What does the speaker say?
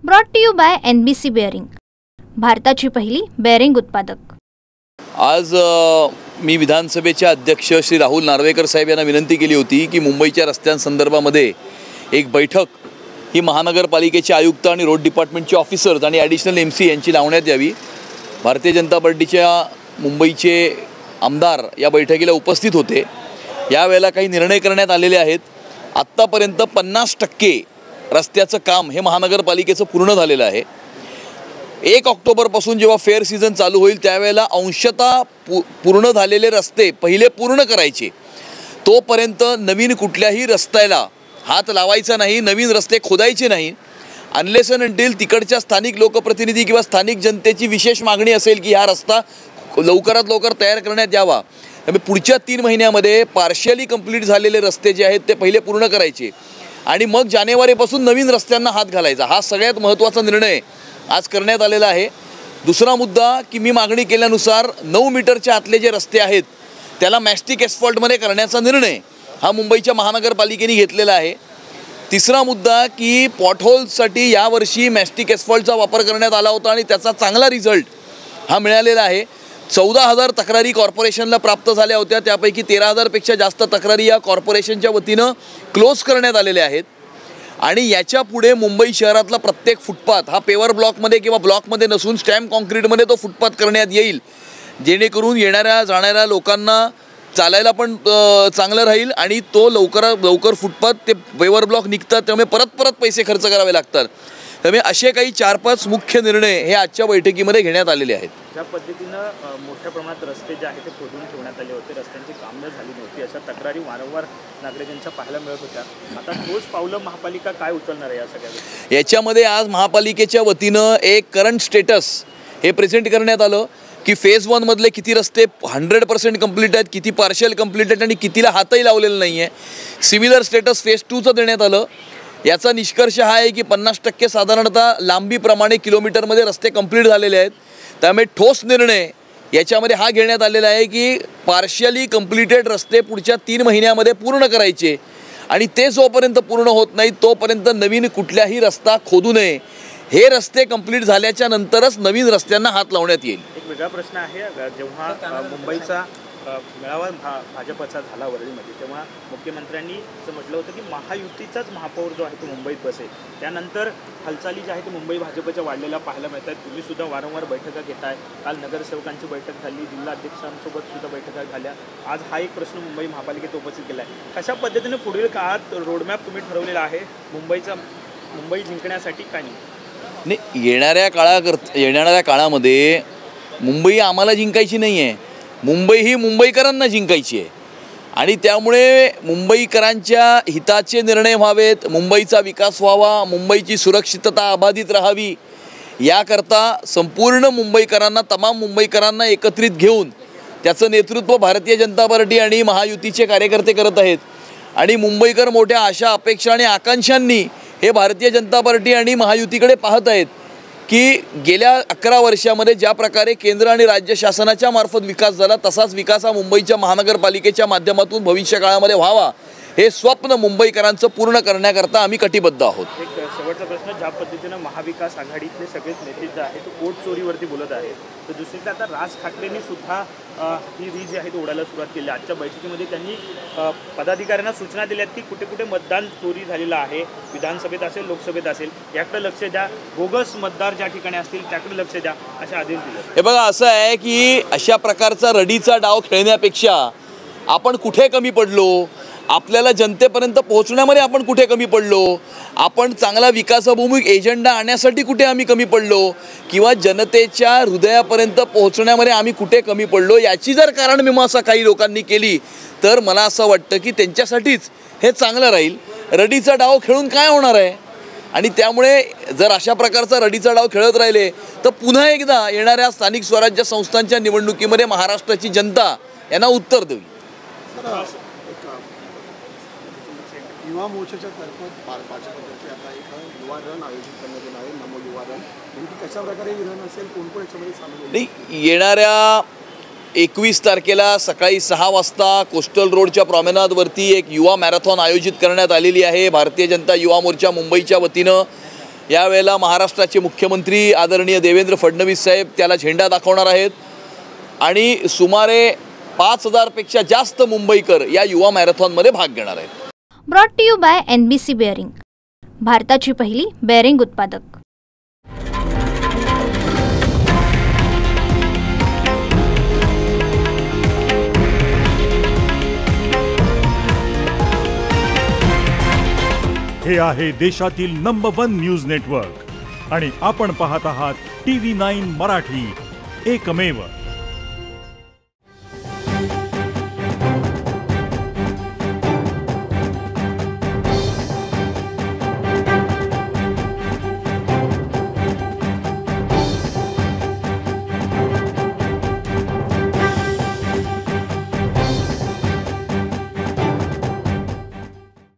Brought to you by NBC bearing, भारताची पहिली bearing उत्पादक। आज मी विधानसभेचे अध्यक्ष श्री राहुल नार्वेकर साहेब यांना विनंती केली होती की मुंबईच्या रस्त्यांसंदर्भामध्ये एक बैठक ही महानगरपालिकेचे आयुक्त आणि रोड डिपार्टमेंटचे ऑफिसर्स आणि ॲडिशनल MC यांची लावण्यात यावी। भारतीय जनता पार्टीच्या मुंबईचे आमदार या बैठकीला उपस्थित होते। यावेळेला काही निर्णय करण्यात आलेले आहेत। आत्तापर्यंत 50% रस्त्याचं काम हे महानगरपालिकेचं पूर्ण झालेलं आहे। 1 ऑक्टोबरपासून जेव्हा फेअर सीझन चालू होईल त्यावेळेला अंशतः पूर्ण झालेले रस्ते पहिले पूर्ण करायचे। तोपर्यंत नवीन कुठल्याही रस्त्याला हात लावायचा नाही, नवीन रस्ते खोदायचे नाही अनलेस अँड अंटिल तिकडच्या स्थानिक लोकप्रतिनिधी किंवा स्थानिक जनतेची विशेष मागणी असेल की हा रस्ता लवकरात लवकर तयार करण्यात यावा। त्यामुळे पुढच्या 3 महिन्यामध्ये पार्शियली कंप्लीट झालेले रस्ते जे आहेत ते पहिले पूर्ण करायचे आणि मग जानेवारीपासून नवीन रस्त्यांना हात घालायचा। हा सगळ्यात महत्त्वाचा निर्णय आज करण्यात आलेला आहे। दुसरा मुद्दा की मी मागणी केल्यानुसार 9 मीटरच्या आतले जे रस्ते आहेत त्याला मॅस्टिक एस्फॉल्टमध्ये करण्याचा निर्णय हा मुंबईच्या महानगरपालिकेने घेतलेला आहे। तिसरा मुद्दा की पॉटहोल्ससाठी यावर्षी मॅस्टिक एस्फॉल्टचा वापर करण्यात आला होता आणि त्याचा चांगला रिझल्ट हा मिळालेला आहे। 14,000 तक्रारी कॉर्पोरेशनला प्राप्त झाल्या होत्या, त्यापैकी 13,000पेक्षा जास्त तक्रारी या कॉर्पोरेशनच्या वतीनं क्लोज करण्यात आलेल्या आहेत। आणि याच्या पुढे मुंबई शहरातला प्रत्येक फुटपाथ हा पेवर ब्लॉकमध्ये किंवा ब्लॉकमध्ये नसून स्टॅम्प कॉन्क्रीटमध्ये तो फुटपाथ करण्यात येईल, जेणेकरून येणाऱ्या जाणाऱ्या लोकांना चालायला पण चांगलं राहील आणि तो लवकरात लवकर फुटपाथ ते पेवर ब्लॉक निघतात त्यामुळे परत पैसे खर्च करावे लागतात। त्यामुळे असे काही 4-5 मुख्य निर्णय हे आजच्या बैठकीमध्ये घेण्यात आलेले आहेत। ज्या पद्धतीनं मोठ्या प्रमाणात रस्ते जे आहेत ते खोदून ठेवण्यात आले होते, रस्त्यांची कामं झाली नव्हती, अशा तक्रारी वारंवार नागरिकांच्या पाहायला मिळत होत्या। आता ठोस पावलं महापालिका काय उचलणार आहे या सगळ्या याच्यामध्ये? आज महापालिकेच्या वतीनं एक करंट स्टेटस हे प्रेझेंट करण्यात आलं की फेज 1 मधले किती रस्ते 100% कंप्लीट आहेत, किती पार्शियल कंप्लीट आहेत आणि कितीला हातही लावलेला नाही आहे। सिमिलर स्टेटस फेज 2चं देण्यात आलं। याचा निष्कर्ष हा आहे की 50% साधारणतः लांबीप्रमाणे किलोमीटरमध्ये रस्ते कंप्लीट झालेले आहेत। त्यामुळे ठोस निर्णय याच्यामध्ये हा घेण्यात आलेला आहे की पार्शियली कंप्लीटेड रस्ते पुढच्या 3 महिन्यामध्ये पूर्ण करायचे आणि ते जोपर्यंत पूर्ण होत नाही तोपर्यंत नवीन कुठल्याही रस्ता खोदू नये। हे रस्ते कंप्लीट झाल्याच्या नंतरच नवीन रस्त्यांना हात लावण्यात येईल। एक वेगळा प्रश्न आहे, जेव्हा मुंबईचा मेळावा भाजपचा झाला वरळीमध्ये तेव्हा मुख्यमंत्र्यांनी असं म्हटलं होतं की महायुतीचाच महापौर जो आहे तो मुंबईत बसेल। त्यानंतर हालचाली ज्या आहेत मुंबई भाजपच्या वाढलेल्या पाहायला मिळत आहेत। तुम्ही सुद्धा वारंवार बैठका घेताय, काल नगरसेवकांची बैठक झाली, जिल्हाध्यक्षांसोबत सुद्धा बैठका झाल्या। आज हा एक प्रश्न मुंबई महापालिकेत उपस्थित केला आहे, कशा पद्धतीने पुढील काळात रोडमॅप तुम्ही ठरवलेला आहे मुंबई जिंकण्यासाठी? काय नाही, येणाऱ्या काळामध्ये मुंबई आम्हाला जिंकायची नाही आहे, मुंबई ही मुंबईकरांना जिंकायची आहे आणि त्यामुळे मुंबईकरांच्या हिताचे निर्णय व्हावेत, मुंबईचा विकास व्हावा, मुंबईची सुरक्षितता अबाधित राहावी याकरता संपूर्ण मुंबईकरांना, तमाम मुंबईकरांना एकत्रित घेऊन त्याचं नेतृत्व भारतीय जनता पार्टी आणि महायुतीचे कार्यकर्ते करत आहेत। आणि मुंबईकर मोठ्या आशा, अपेक्षा आणि आकांक्षांनी हे भारतीय जनता पार्टी आणि महायुतीकडे पाहत आहेत की गेल्या 11 वर्षामध्ये ज्या प्रकारे केंद्र आणि राज्य शासनाच्या मार्फत विकास झाला तसाच विकास हा मुंबईच्या महानगरपालिकेच्या माध्यमातून भविष्य काळामध्ये व्हावा, हे स्वप्न मुंबईकरांचं पूर्ण करण्याकरता आम्ही कटिबद्ध आहोत। एक शेवटचा प्रश्न, ज्या पद्धतीनं महाविकास आघाडीतले सगळेच नेते जे आहेत कोर्ट चोरीवरती बोलत आहेत, तर दुसरीकडे आता राज ठाकरेंनी सुद्धा ही रीज आहे ती ओढायला सुरुवात केली। आजच्या बैठकीमध्ये त्यांनी पदाधिकाऱ्यांना सूचना दिल्यात की कुठे कुठे मतदान चोरी झालेलं आहे, विधानसभेत असेल लोकसभेत असेल, याकडे लक्ष द्या, बोगस मतदार ज्या ठिकाणी असतील त्याकडे लक्ष द्या असे आदेश दिले। हे बघा, असं आहे की अशा प्रकारचा रडीचा डाव खेळण्यापेक्षा आपण कुठे कमी पडलो, आपल्याला जनतेपर्यंत पोहोचण्यामध्ये आपण कुठे कमी पडलो, आपण चांगला विकासाभिमुख एजेंडा आणण्यासाठी कुठे आम्ही कमी पडलो किंवा जनतेच्या हृदयापर्यंत पोहोचण्यामध्ये आम्ही कुठे कमी पडलो याची जर कारणमीमांसा काही लोकांनी केली तर मला असं वाटतं की त्यांच्यासाठीच हे चांगलं राहील। रडीचा डाव खेळून काय होणार आहे? आणि त्यामुळे जर अशा प्रकारचा रडीचा डाव खेळत राहिले तर पुन्हा एकदा येणाऱ्या स्थानिक स्वराज्य संस्थांच्या निवडणुकीमध्ये महाराष्ट्राची जनता यांना उत्तर देईल। युवा मोर्चाच्या तर्फे भाजपतर्फे आता एक युवा रन आयोजित करण्यात येणार आहे, नमो युवा रन। नेमकी कशा प्रकारे रन असेल, कोण याच्यामध्ये सामील होईल? नाही, येणाऱ्या 21 तारखेला सकाळी 6 वाजता कोस्टल रोडच्या प्रॉमेनादवरती एक युवा मॅरेथॉन आयोजित करण्यात आलेली आहे। भारतीय जनता युवा मोर्चा मुंबईच्या वतीनं यावेळेला महाराष्ट्राचे मुख्यमंत्री आदरणीय देवेंद्र फडणवीस साहेब त्याला झेंडा दाखवणार आहेत आणि सुमारे 5,000 पेक्षा जास्त मुंबईकर या युवा मॅरेथॉनमध्ये भाग घेणार आहेत. Brought to you by NBC bearing, भारताची पहिली बेअरिंग उत्पादक. हे आहे देशातील नंबर 1 न्यूज नेटवर्क आणि आपण पाहत आहात TV9 मराठी, एकमेव.